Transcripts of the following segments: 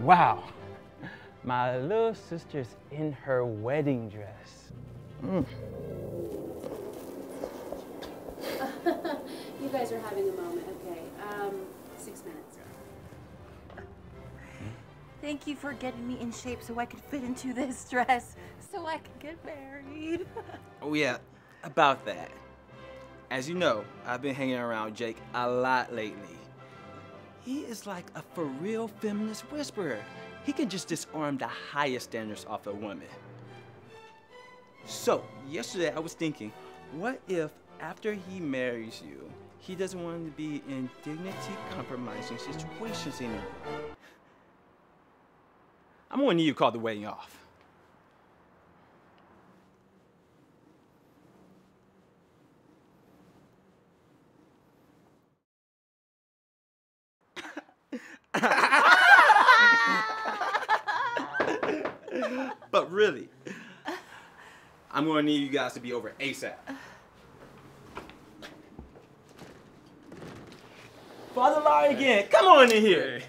Wow, my little sister's in her wedding dress. You guys are having a moment, okay. 6 minutes. Thank you for getting me in shape so I could fit into this dress, so I could get married. Oh yeah, about that. As you know, I've been hanging around Jake a lot lately. He is like a for real feminist whisperer. He can just disarm the highest standards off a woman. So, yesterday I was thinking, what if after he marries you, he doesn't want to be in dignity-compromising situations anymore? I'm gonna need you to call the wedding off. But really, I'm gonna need you guys to be over ASAP. Father LAWDAGAIN, come on in here.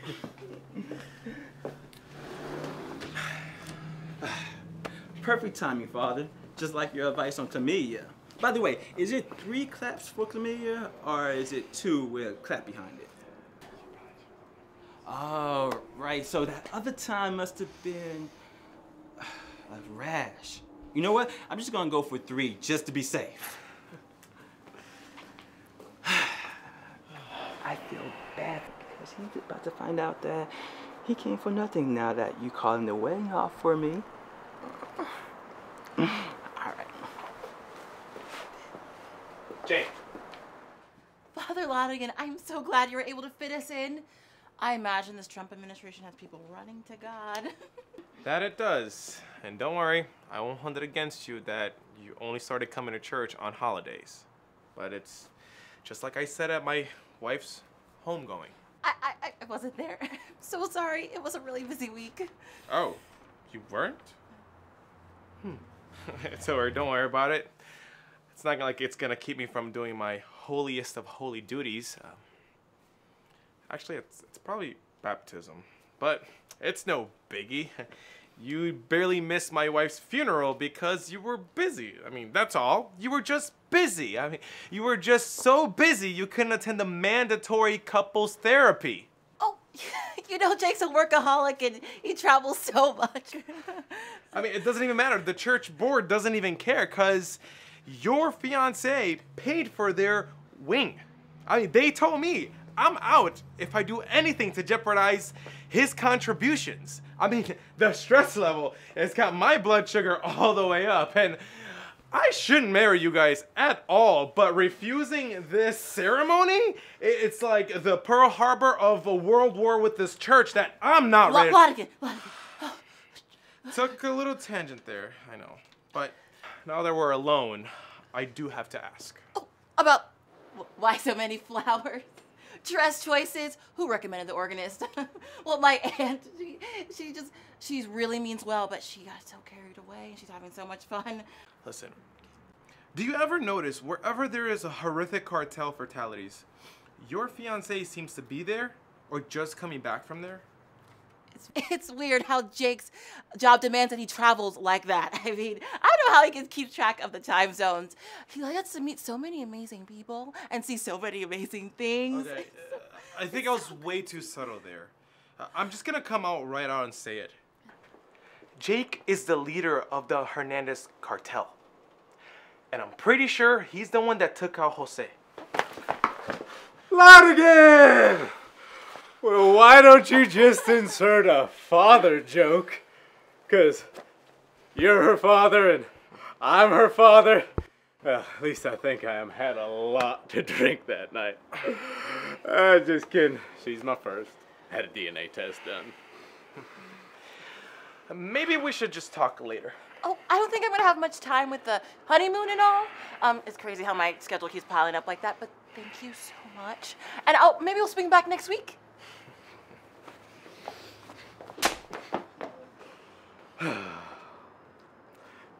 Perfect timing, Father. Just like your advice on chlamydia. By the way, is it 3 claps for chlamydia, or is it 2 with a clap behind it? Oh, right. So that other time must have been a rash. You know what? I'm just gonna go for 3 just to be safe. I feel bad because he's about to find out that he came for nothing now that you calling the wedding off for me. All right. Jane. Father LAWDAGAIN, I'm so glad you were able to fit us in. I imagine this Trump administration has people running to God. That it does. And don't worry, I won't hold it against you that you only started coming to church on holidays. But it's just like I said at my wife's homegoing. I wasn't there. I'm so sorry. It was a really busy week. Oh, you weren't? It's alright, don't worry about it. It's not like it's gonna keep me from doing my holiest of holy duties. Actually, it's probably baptism, but it's no biggie. You barely missed my wife's funeral because you were busy. I mean, that's all. You were just busy. I mean, you were just so busy you couldn't attend the mandatory couples therapy. Oh, you know Jake's a workaholic and he travels so much. I mean, it doesn't even matter. The church board doesn't even care because your fiancé paid for their wing. I mean, they told me I'm out if I do anything to jeopardize his contributions. I mean, the stress level has got my blood sugar all the way up, and I shouldn't marry you guys at all, but refusing this ceremony, it's like the Pearl Harbor of a world war with this church that I'm not ready. LAWDAGAIN. Took a little tangent there, I know. But now that we're alone, I do have to ask. Oh, about why so many flowers? Dress choices? Who recommended the organist? Well, my aunt, she really means well, but she got so carried away and she's having so much fun. Listen, do you ever notice wherever there is a horrific cartel fatalities, your fiancé seems to be there or just coming back from there? It's weird how Jake's job demands that he travels like that. I mean, I don't know how he can keep track of the time zones. He gets to meet so many amazing people and see so many amazing things. Okay, I think I was way too subtle there. I'm just gonna come out right out and say it. Jake is the leader of the Hernandez cartel. And I'm pretty sure he's the one that took out Jose. LAWDAGAIN! Well, why don't you just insert a father joke? 'Cause you're her father and I'm her father. Well, at least I think I am. Had a lot to drink that night. Just kidding. She's my first. Had a DNA test done. Maybe we should just talk later. Oh, I don't think I'm gonna have much time with the honeymoon and all. It's crazy how my schedule keeps piling up like that, but thank you so much. And maybe we'll swing back next week.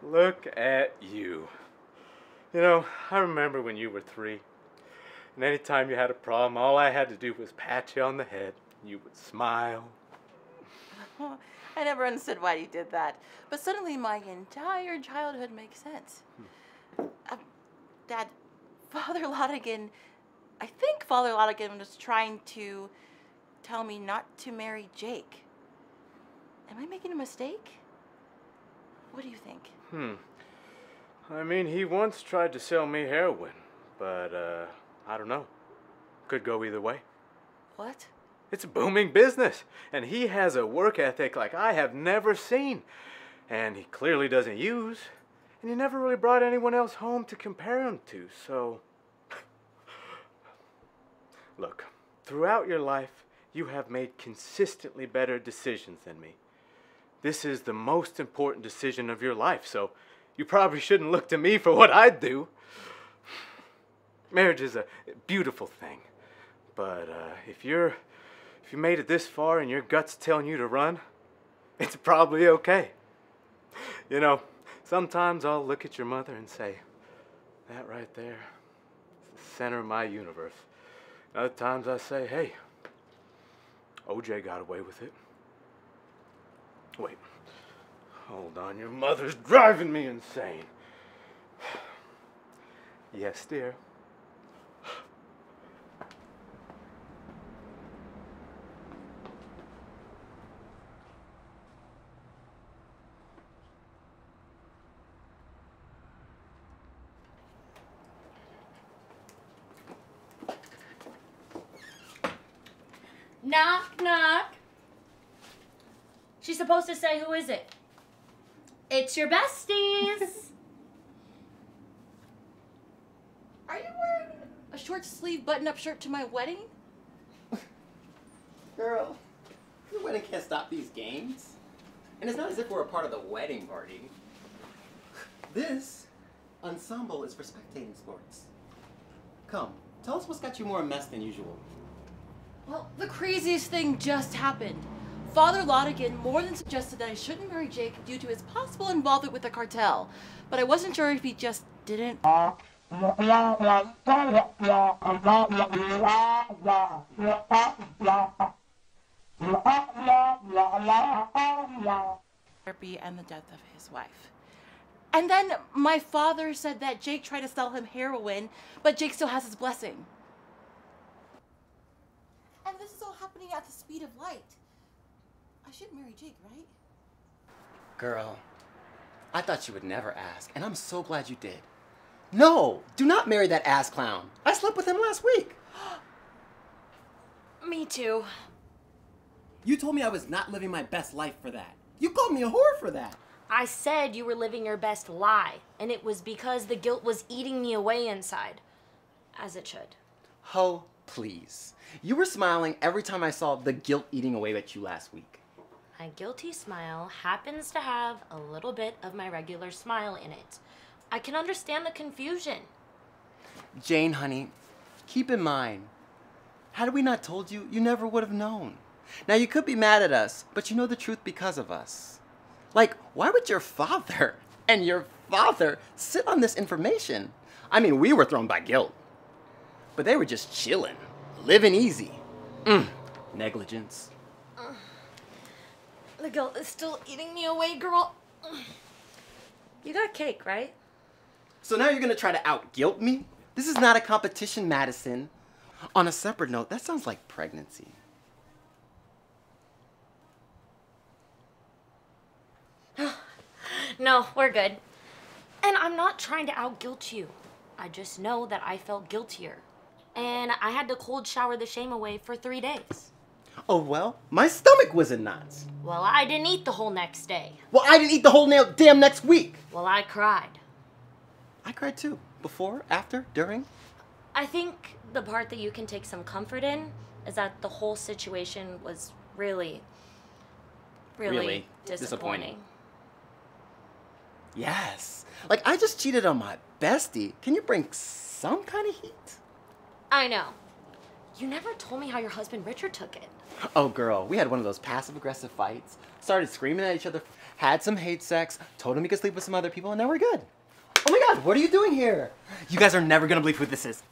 Look at you. You know, I remember when you were 3. And anytime you had a problem, all I had to do was pat you on the head. You would smile. I never understood why you did that. But suddenly my entire childhood makes sense. Dad, Father LAWDAGAIN, I think Father LAWDAGAIN was trying to tell me not to marry Jake. Am I making a mistake? What do you think? I mean, he once tried to sell me heroin, but, I don't know. Could go either way. What? It's a booming business, and he has a work ethic like I have never seen. And he clearly doesn't use, and he never really brought anyone else home to compare him to, so... Look, throughout your life, you have made consistently better decisions than me. This is the most important decision of your life, so you probably shouldn't look to me for what I'd do. Marriage is a beautiful thing, but if you made it this far and your gut's telling you to run, it's probably okay. You know, sometimes I'll look at your mother and say, that right there is the center of my universe. Other times I say, hey, OJ got away with it. Wait, hold on, your mother's driving me insane. Yes, dear. Knock, knock. She's supposed to say, who is it? It's your besties. Are you wearing a short sleeve button-up shirt to my wedding? Girl, your wedding can't stop these games. And it's not as if we're a part of the wedding party. This ensemble is for spectating sports. Come, tell us what's got you more a mess than usual. Well, the craziest thing just happened. Father LAWDAGAIN more than suggested that I shouldn't marry Jake due to his possible involvement with the cartel. But I wasn't sure if he just didn't... therapy and the death of his wife. And then my father said that Jake tried to sell him heroin, but Jake still has his blessing. And this is all happening at the speed of light. I should marry Jake, right? Girl, I thought you would never ask, and I'm so glad you did. No, do not marry that ass clown. I slept with him last week. Me too. You told me I was not living my best life for that. You called me a whore for that. I said you were living your best lie, and it was because the guilt was eating me away inside. As it should. Oh, please. You were smiling every time I saw the guilt eating away at you last week. My guilty smile happens to have a little bit of my regular smile in it. I can understand the confusion. Jane, honey, keep in mind, had we not told you, you never would have known. Now, you could be mad at us, but you know the truth because of us. Like, why would your father and your father sit on this information? I mean, we were thrown by guilt, but they were just chilling, living easy. Negligence. The guilt is still eating me away, girl. You got cake, right? So now you're gonna try to out-guilt me? This is not a competition, Madison. On a separate note, that sounds like pregnancy. No, we're good. And I'm not trying to out-guilt you. I just know that I felt guiltier. And I had to cold shower the shame away for 3 days. Oh, well, my stomach was in knots. Well, I didn't eat the whole next day. Well, I didn't eat the whole damn next week. Well, I cried. I cried too. Before, after, during. I think the part that you can take some comfort in is that the whole situation was really disappointing. Yes. Like, I just cheated on my bestie. Can you bring some kind of heat? I know. You never told me how your husband Richard took it. Oh, girl, we had one of those passive-aggressive fights. Started screaming at each other, had some hate sex, told him he could sleep with some other people, and now we're good. Oh my God, what are you doing here? You guys are never gonna believe who this is.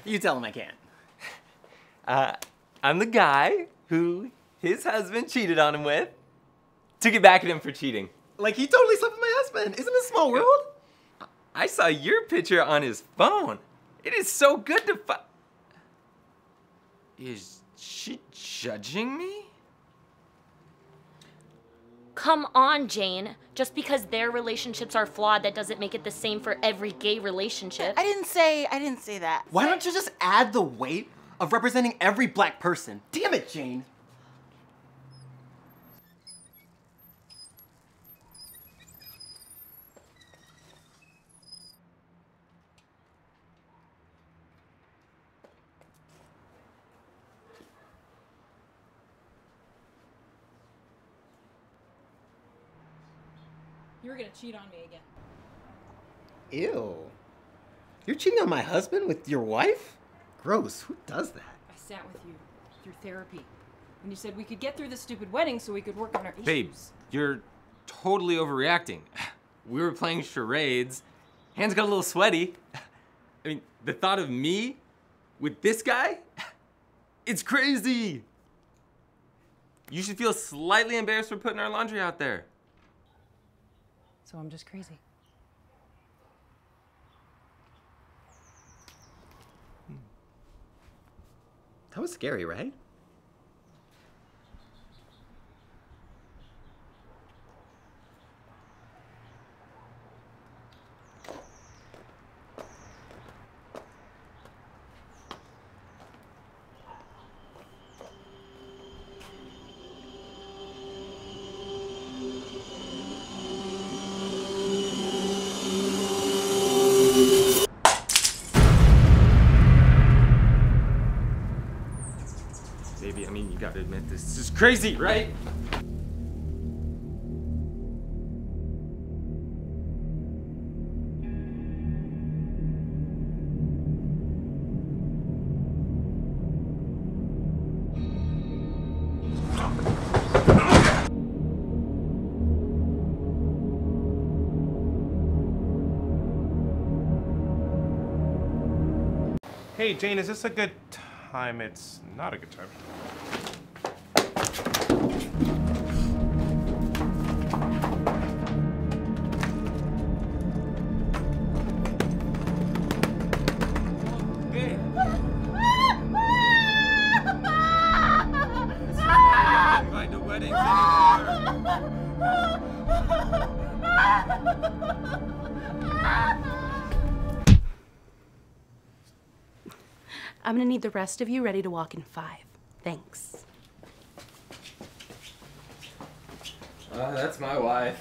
You tell him I can't. I'm the guy who his husband cheated on him with. Took it back at him for cheating. Like, he totally slept with my husband. Isn't it a small world? I saw your picture on his phone. It is so good to Is she judging me? Come on, Jane. Just because their relationships are flawed, that doesn't make it the same for every gay relationship. I didn't say that. Why don't you just add the weight of representing every black person? Damn it, Jane. You were gonna cheat on me again. Ew. You're cheating on my husband with your wife? Gross. Who does that? I sat with you through therapy, and you said we could get through this stupid wedding so we could work on our issues. Babe, you're totally overreacting. We were playing charades. Hands got a little sweaty. I mean, the thought of me with this guy? It's crazy. You should feel slightly embarrassed for putting our laundry out there. So I'm just crazy. That was scary, right? Baby, I mean, you gotta admit this is crazy, right? Hey, Jane, is this a good time? It's not a good time. Invite to weddings anymore. I'm gonna need the rest of you ready to walk in 5. Thanks. That's my wife.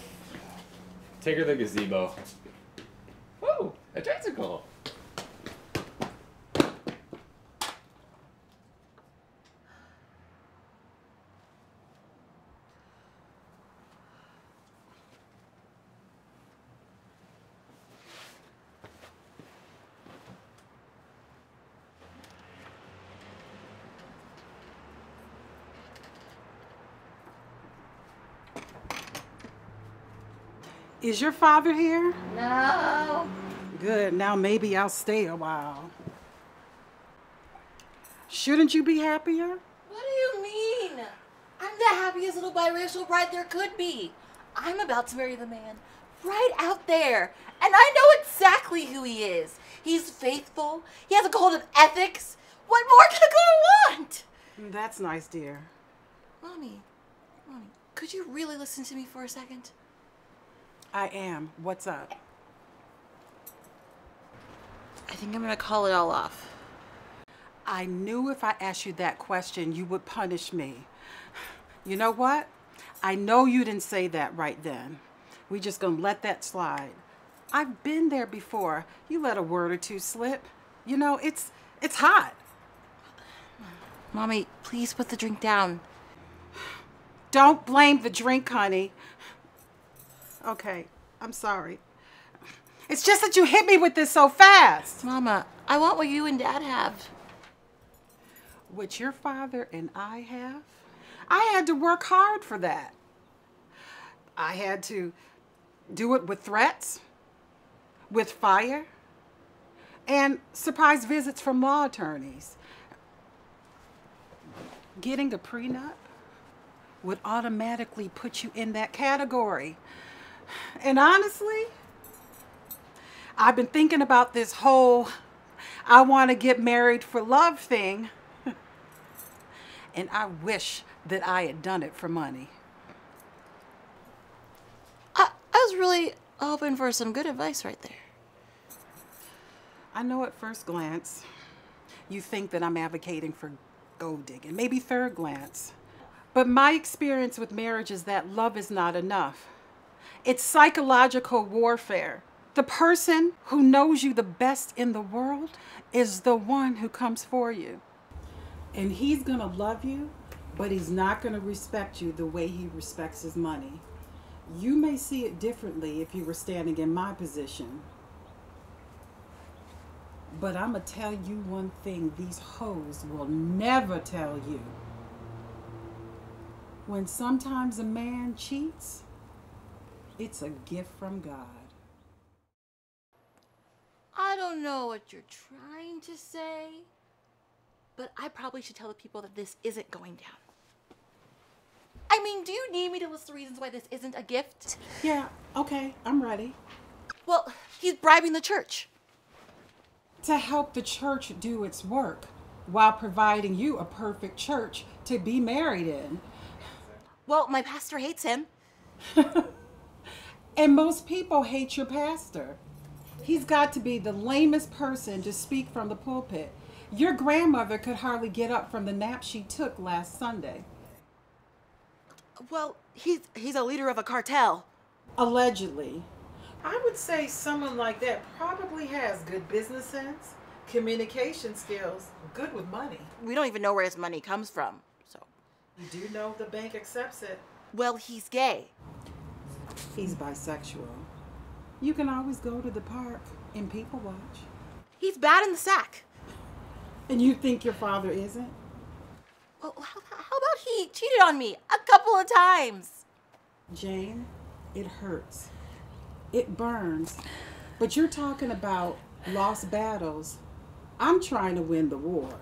Take her to the gazebo. Oh, a tricycle. Is your father here? No. Good, now maybe I'll stay a while. Shouldn't you be happier? What do you mean? I'm the happiest little biracial bride there could be. I'm about to marry the man right out there, and I know exactly who he is. He's faithful. He has a code of ethics. What more could a girl want? That's nice, dear. Mommy, could you really listen to me for a second? I am. What's up? I think I'm gonna call it all off. I knew if I asked you that question, you would punish me. You know what? I know you didn't say that right then. We just gonna let that slide. I've been there before. You let a word or two slip. You know, it's hot. Mommy, please put the drink down. Don't blame the drink, honey. Okay, I'm sorry. It's just that you hit me with this so fast. Mama, I want what you and Dad have. What your father and I have? I had to work hard for that. I had to do it with threats, with fire, and surprise visits from law attorneys. Getting a prenup would automatically put you in that category. And honestly, I've been thinking about this whole I want to get married for love thing, and I wish that I had done it for money. I was really hoping for some good advice right there. I know at first glance, you think that I'm advocating for gold digging, maybe third glance. But my experience with marriage is that love is not enough. It's psychological warfare. The person who knows you the best in the world is the one who comes for you. And he's gonna love you, but he's not gonna respect you the way he respects his money. You may see it differently if you were standing in my position. But I'm gonna tell you one thing these hoes will never tell you. When sometimes a man cheats, it's a gift from God. I don't know what you're trying to say, but I probably should tell the people that this isn't going down. I mean, do you need me to list the reasons why this isn't a gift? Yeah, okay, I'm ready. Well, he's bribing the church. To help the church do its work while providing you a perfect church to be married in. Well, my pastor hates him. And most people hate your pastor. He's got to be the lamest person to speak from the pulpit. Your grandmother could hardly get up from the nap she took last Sunday. Well, he's a leader of a cartel. Allegedly. I would say someone like that probably has good business sense, communication skills, good with money. We don't even know where his money comes from, so. You do know the bank accepts it. Well, he's gay. He's bisexual. You can always go to the park and people watch. He's bad in the sack. And you think your father isn't? Well, how about he cheated on me a couple of times? Jane, it hurts. It burns. But you're talking about lost battles. I'm trying to win the war.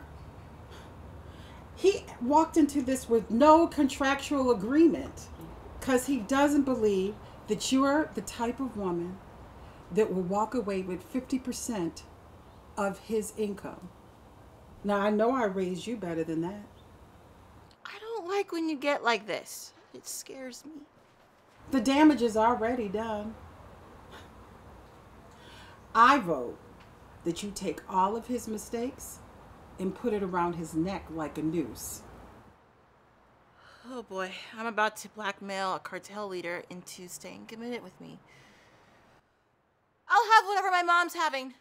He walked into this with no contractual agreement because he doesn't believe that you're the type of woman that will walk away with 50% of his income. Now, I know I raised you better than that. I don't like when you get like this. It scares me. The damage is already done. I vote that you take all of his mistakes and put it around his neck like a noose. Oh boy, I'm about to blackmail a cartel leader into staying committed with me. I'll have whatever my mom's having.